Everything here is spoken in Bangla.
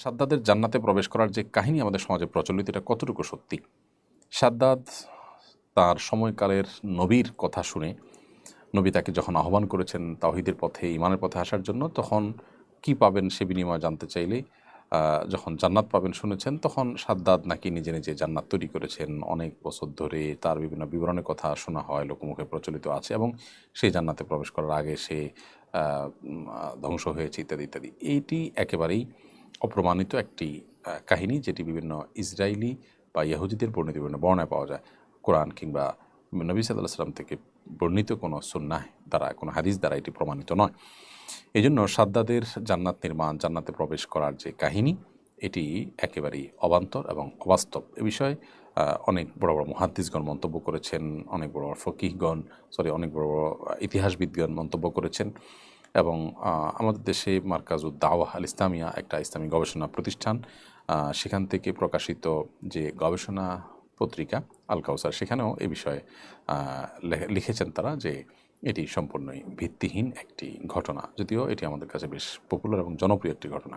সাদ্দাদের জান্নাতে প্রবেশ করার যে কাহিনী আমাদের সমাজে প্রচলিত, এটা কতটুকু সত্যি? সাদ্দাদ তার সময়কালের নবীর কথা শুনে, নবী তাকে যখন আহ্বান করেছেন তাওহীদের পথে, ঈমানের পথে আসার জন্য, তখন কি পাবেন সে বিনিময় জানতে চাইলে যখন জান্নাত পাবেন শুনেছেন, তখন সাদ্দাদ নাকি নিজে নিজে জান্নাত তৈরি করেছেন অনেক বছর ধরে। তার বিভিন্ন বিবরণের কথা শোনা হয়, লোকমুখে প্রচলিত আছে, এবং সেই জান্নাতে প্রবেশ করার আগে সে ধ্বংস হয়েছে ইত্যাদি ইত্যাদি। এইটি একেবারেই অপ্রমাণিত একটি কাহিনী, যেটি বিভিন্ন ইসরায়েলি বা ইহুদিদের বর্ণিত বিভিন্ন বর্ণায় পাওয়া যায়। কোরআন কিংবা নবী সাল্লাল্লাহু আলাইহি ওয়াসাল্লাম থেকে বর্ণিত কোনো সুন্নাহ দ্বারা, কোনো হাদিস দ্বারা এটি প্রমাণিত নয়। এই জন্য সাদ্দাদের জান্নাত নির্মাণ, জান্নাতে প্রবেশ করার যে কাহিনী, এটি একেবারেই অবান্তর এবং অবাস্তব। এ বিষয়ে অনেক বড় বড় মুহাদ্দিসগণ মন্তব্য করেছেন, অনেক বড় বড় ফকিহগণ, অনেক বড় বড় ইতিহাসবিদগণ মন্তব্য করেছেন। এবং আমাদের দেশে মার্কাজুদ দাওয়াহ আল ইসলামিয়া, একটা ইসলামী গবেষণা প্রতিষ্ঠান, সেখান থেকে প্রকাশিত যে গবেষণা পত্রিকা আল কাউসার, সেখানেও এ বিষয়ে লিখেছেন তারা যে এটি সম্পূর্ণই ভিত্তিহীন একটি ঘটনা, যদিও এটি আমাদের কাছে বেশ পপুলার এবং জনপ্রিয় একটি ঘটনা।